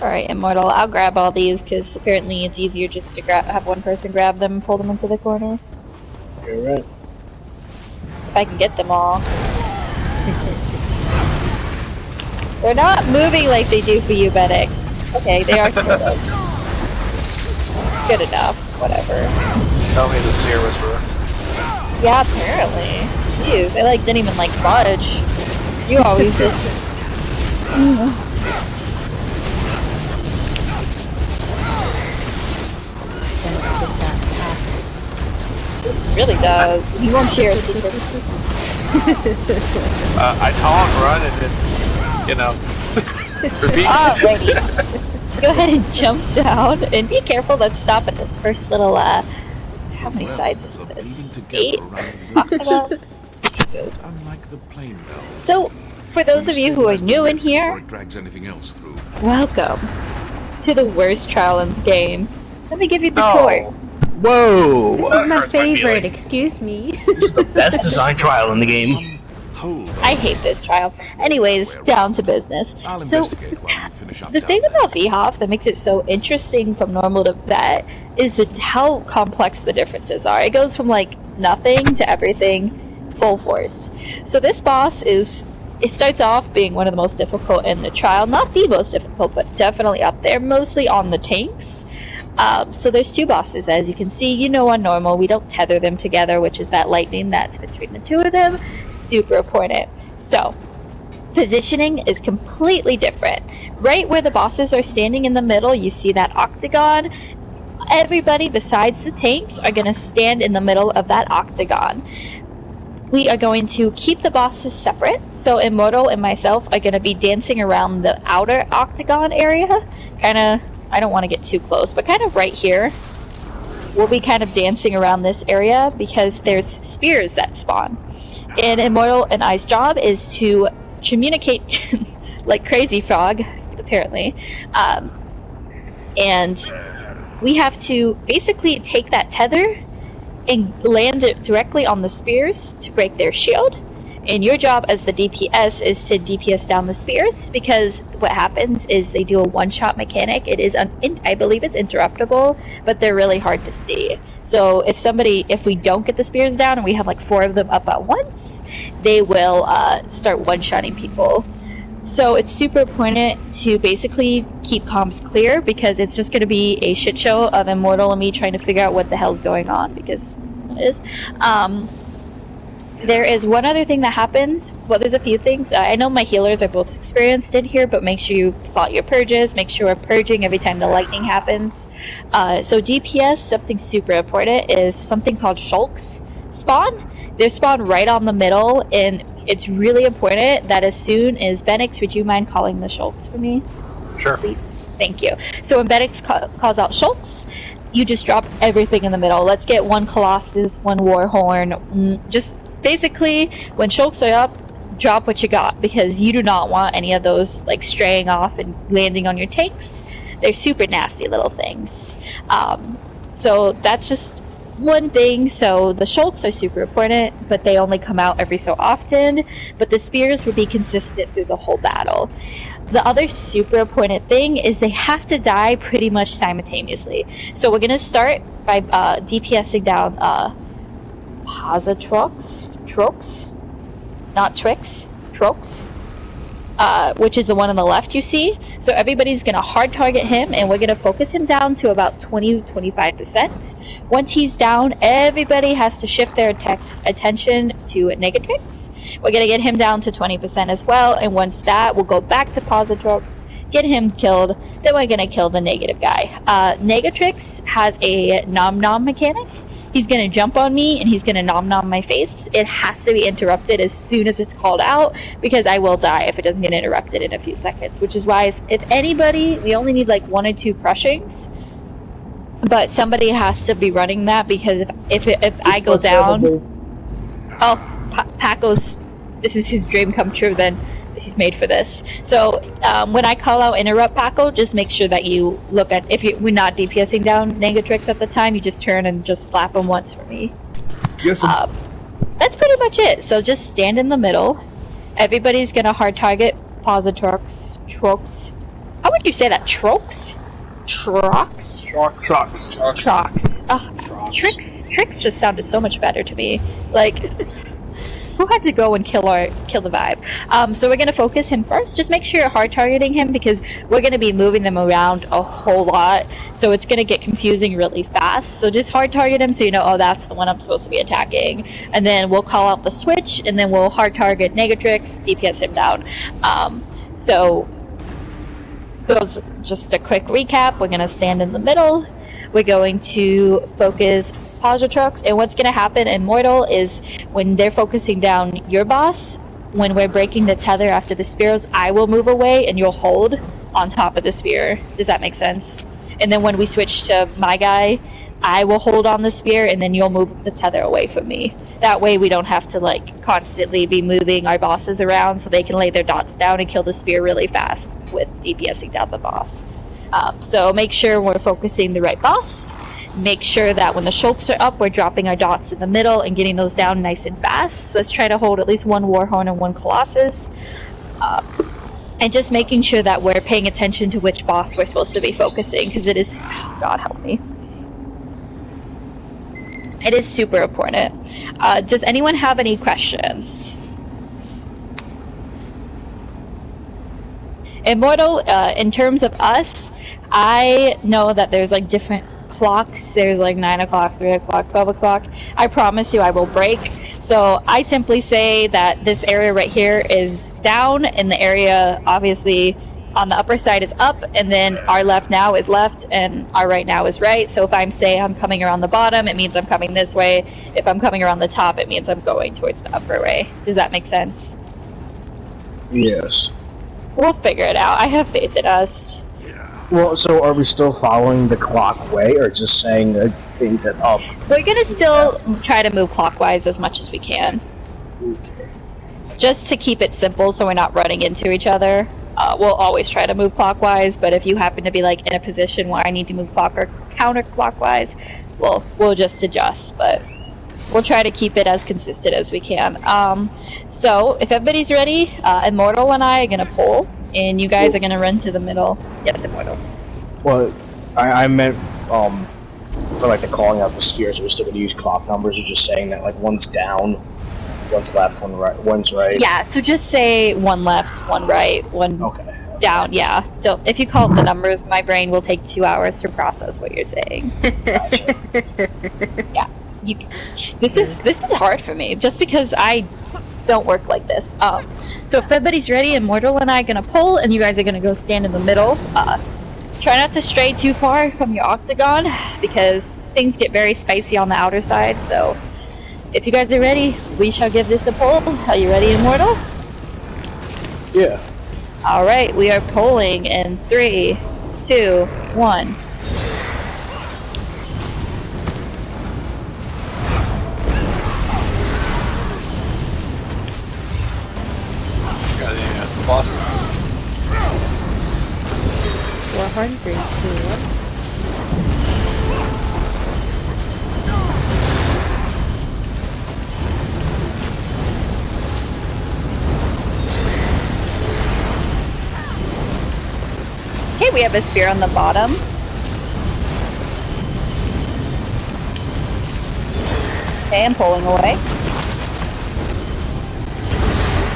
Alright, Immortal, I'll grab all these because apparently it's easier just to have one person grab them and pull them into the corner. You're right. If I can get them all. They're not moving like they do for you, medics. Okay, they are sort of. Good enough, whatever. Tell me the Seer Whisperer. Yeah, apparently. Jeez, they like didn't even like budge. You always just. It really does. He won't share secrets. I talk, run, and then, you know, repeat. Alrighty. Go ahead and jump down, and be careful. Let's stop at this first little, how many sides is this? 8? Jesus. So, for those of you who are new in here, welcome to the worst trial in the game. Let me give you the tour. Whoa! This is my favorite, excuse me. This is the best design trial in the game. I hate this trial. Anyways, down to business. So, the thing about VHOF that makes it so interesting from normal to vet is how complex the differences are. It goes from like nothing to everything, full force. So this boss it starts off being one of the most difficult in the trial. Not the most difficult, but definitely up there, mostly on the tanks. So there's 2 bosses, as you can see. On normal, we don't tether them together, which is that lightning that's between the 2 of them. Super important. So, positioning is completely different. Right where the bosses are standing in the middle, you see that octagon. Everybody besides the tanks are going to stand in the middle of that octagon. We are going to keep the bosses separate. So Immortal and myself are going to be dancing around the outer octagon area. I don't want to get too close, but kind of right here. We'll be kind of dancing around this area because there's spears that spawn. And Immortal and I's job is to communicate like Crazy Frog, apparently. And we have to basically take that tether and land it directly on the spears to break their shield. And your job as the DPS is to DPS down the spears, because what happens is they do a one-shot mechanic. It is, I believe it's interruptible, but they're really hard to see. So if we don't get the spears down and we have like 4 of them up at once, they will start one-shotting people. So it's super important to basically keep comms clear, because it's just going to be a shit show of Immortal and me trying to figure out what the hell's going on, because that's what it is. There is one other thing that happens. Well, there's a few things. I know my healers are both experienced in here, but make sure you slot your purges. Make sure we're purging every time the lightning happens. So DPS, something super important, is something called shulks spawn. They spawn right on the middle, and it's really important that as soon as Benix, would you mind calling the shulks for me? Sure. Please? Thank you. So when Benix calls out shulks, you just drop everything in the middle. Let's get 1 Colossus, 1 Warhorn. Just basically, when shulks are up, drop what you got, because you do not want any of those like straying off and landing on your tanks. They're super nasty little things. So that's just one thing. So the shulks are super important, but they only come out every so often. But the spears will be consistent through the whole battle. The other super important thing is they have to die pretty much simultaneously. So we're going to start by DPSing down Positrox, not Trix, Trox, which is the one on the left you see. So everybody's going to hard target him, and we're going to focus him down to about 20-25%. Once he's down, everybody has to shift their attention to Negatrix. We're going to get him down to 20% as well, and once that, we'll go back to Positrox, get him killed, then we're going to kill the negative guy. Negatrix has a nom-nom mechanic. He's going to jump on me, and he's going to nom-nom my face. It has to be interrupted as soon as it's called out, because I will die if it doesn't get interrupted in a few seconds, which is why, if anybody, we only need like 1 or 2 crushings, but somebody has to be running that, because if I go down... Paco's... This is his dream come true, then. He's made for this. So when I call out interrupt Paco, just make sure that you look at, we're not DPSing down Negatrix at the time, you just turn and just slap him once for me. Yes. That's pretty much it. So just stand in the middle. Everybody's gonna hard target Positrox, Trox, How would you say that? Trox? Trox? Trucks. Trox. Tricks just sounded so much better to me. Like, who had to go and kill the vibe? So we're gonna focus him first. Just make sure you're hard targeting him because we're gonna be moving them around a whole lot. So it's gonna get confusing really fast. So just hard target him so you know, oh, that's the one I'm supposed to be attacking. And then we'll call out the switch, and then we'll hard target Negatrix, DPS him down. So those, just a quick recap. We're gonna stand in the middle. We're going to focus Trucks, and what's going to happen in Mortal is when they're focusing down your boss, when we're breaking the tether after the spears, I will move away and you'll hold on top of the spear. Does that make sense? And then when we switch to my guy, I will hold on the spear and then you'll move the tether away from me. That way we don't have to like constantly be moving our bosses around, so they can lay their dots down and kill the spear really fast with DPSing down the boss. So make sure we're focusing the right boss. Make sure that when the shulks are up, we're dropping our dots in the middle and getting those down nice and fast. So let's try to hold at least one Warhorn and one Colossus. And just making sure that we're paying attention to which boss we're supposed to be focusing, because it is, God help me. It is super important. Does anyone have any questions? Immortal, in terms of us, I know that there's like different clocks. There's like 9 o'clock, 3 o'clock, 12 o'clock. I promise you I will break. So I simply say that this area right here is down, and the area obviously on the upper side is up, and then our left now is left, and our right now is right. So if I'm saying I'm coming around the bottom, it means I'm coming this way. If I'm coming around the top, it means I'm going towards the upper way. Does that make sense? Yes. We'll figure it out. I have faith in us. Well, so are we still following the clock way, or just saying that things at up? We're gonna still try to move clockwise as much as we can. Okay. Just to keep it simple so we're not running into each other. We'll always try to move clockwise, but if you happen to be like in a position where I need to move clock or counterclockwise, we'll just adjust, but we'll try to keep it as consistent as we can. So if everybody's ready, Immortal and I are gonna pull, and you guys are gonna run to the middle. Yes, Immortal. Well, I meant for like the calling out the spheres, are we still going to use clock numbers, or just saying that like one's down, one's left, one's right? Yeah, so just say one left, one right, one down. Yeah. So if you call it the numbers, my brain will take 2 hours to process what you're saying. Gotcha. Yeah. This is hard for me, just because I don't work like this. So if everybody's ready, Immortal and I are gonna pull, and you guys are gonna go stand in the middle. Try not to stray too far from your octagon, because things get very spicy on the outer side. So if you guys are ready, we shall give this a pull. Are you ready, Immortal? Yeah. Alright, we are pulling in 3, 2, 1. Got the boss. Warhorn, 3, 2, 1. Okay, we have a spear on the bottom. Okay, I'm pulling away.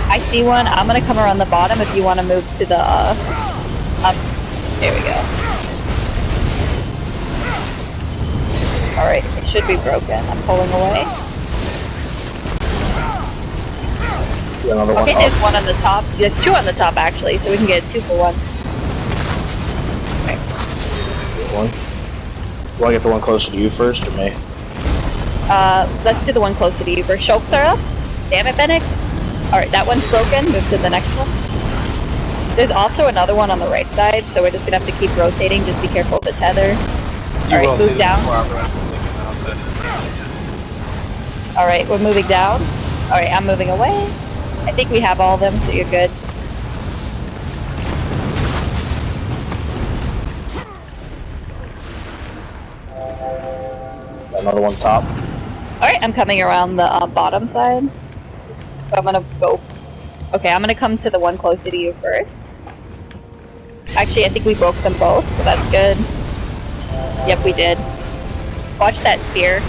I see one. I'm gonna come around the bottom if you want to move to the up. There we go. Alright, it should be broken. I'm pulling away. Another one. Okay, there's one on the top. There's two on the top actually, so we can get 2 for 1. Okay. One. Do I get the one closer to you first, or me? Let's do the one closer to you first. Shulks are up. Damn it, Bennett. Alright, that one's broken. Move to the next one. There's also another one on the right side, so we're just gonna have to keep rotating. Just be careful of the tether. Alright, move down. Alright, we're moving down. Alright, I'm moving away. I think we have all of them, so you're good. Another one top. Alright, I'm coming around the bottom side. So I'm gonna go... Okay, I'm gonna come to the one closer to you first. Actually, I think we broke them both, so that's good. Yep, we did. Watch that spear.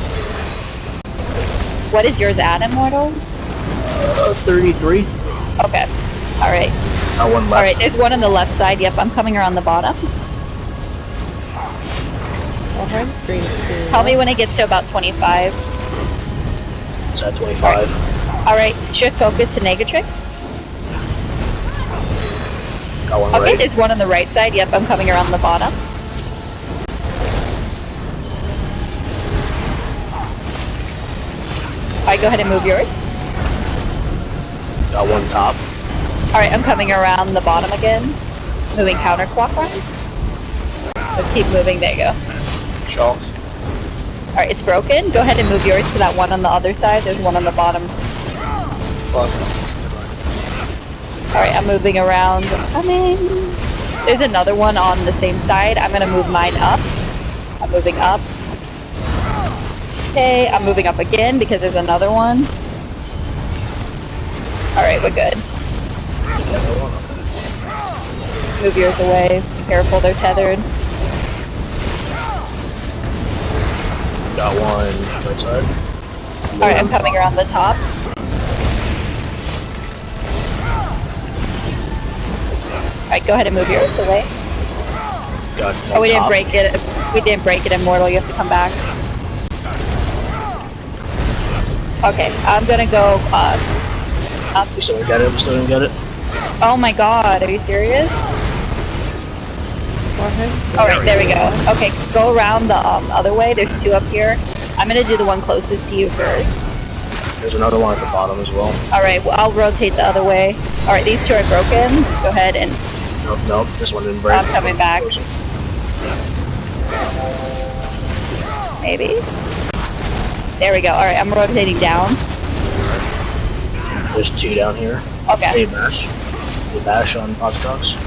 What is yours at, Immortal? 33. Okay. Alright. Got one left. Alright, there's one on the left side. Yep, I'm coming around the bottom. 102. Tell me when it gets to about 25. It's at 25. Alright, shift focus to Negatrix. Got one Okay, right. there's one on the right side. Yep, I'm coming around the bottom. Alright, go ahead and move yours. Got one top. Alright, I'm coming around the bottom again. Moving counterclockwise. Let's keep moving. There you go. Schultz. Alright, it's broken. Go ahead and move yours to that one on the other side. There's one on the bottom. Alright, I'm moving around. Coming. There's another one on the same side. I'm gonna move mine up. I'm moving up. Okay, I'm moving up again because there's another one. Alright, we're good. Move yours away. Be careful, they're tethered. Got one right side. Alright, I'm coming around the top. Alright, go ahead and move yours away. Got Oh, we didn't top. break it. We didn't break it, Immortal. You have to come back. Okay, I'm gonna go up. We still didn't get it. We still didn't get it. Oh my god, are you serious? Alright, there we go. Okay, go around the other way. There's two up here. I'm gonna do the one closest to you first. There's another one at the bottom as well. Alright, well, I'll rotate the other way. Alright, these two are broken. Go ahead and... Nope, nope. This one didn't break. I'm coming back. Maybe? There we go. Alright, I'm rotating down. There's two down here. Okay. Hey, bash. Hey, bash on box trucks.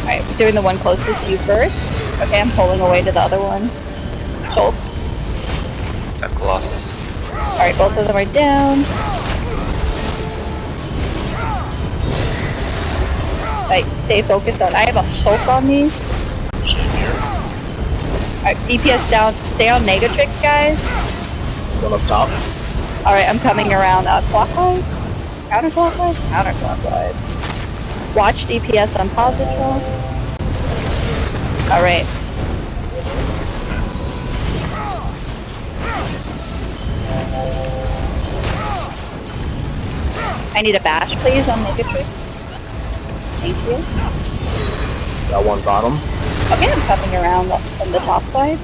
Alright, doing the one closest to you first. Okay, I'm pulling away to the other one. Schultz. Got Colossus. Alright, both of them are down. Alright, stay focused on. I have a Schultz on these. Same here. Alright, DPS down. Stay on Negatrix, guys. One up top. Alright, I'm coming around clockwise. Counterclockwise? Counterclockwise. Watch DPS on Positron. Alright. I need a bash, please, on Negatrix. Thank you. Got one bottom. Okay, I'm coming around from the top side.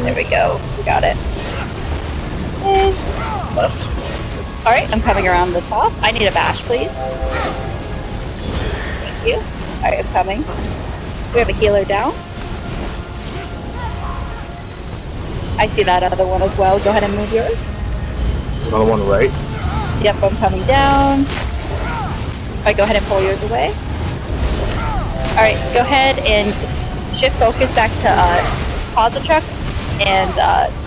There we go. We got it. Okay. Left. Alright, I'm coming around the top. I need a bash, please. Thank you. Alright, I'm coming. We have a healer down. I see that other one as well. Go ahead and move yours. There's another one right. Yep, I'm coming down. Alright, go ahead and pull yours away. Alright, go ahead and shift focus back to pause the truck and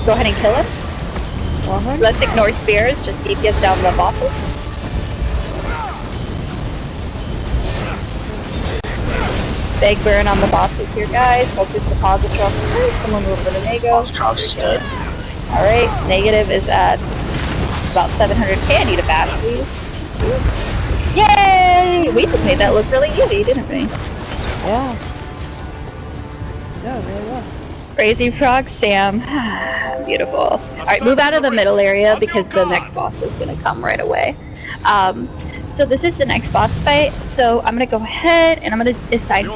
go ahead and kill him. Let's ignore spears, just DPS down the bosses. Big burn on the bosses here, guys. Focus the pause the truck. Someone a little bit of Nago. Trucks is dead. Alright, negative is at about 700k. I need a bash, please. Yay! We just made that look really easy, didn't we? Yeah. No, really well. Crazy Frog Sam. Beautiful. Alright, move out of the middle area because the next boss is going to come right away. So this is the next boss fight. So I'm going to go ahead and I'm going to assign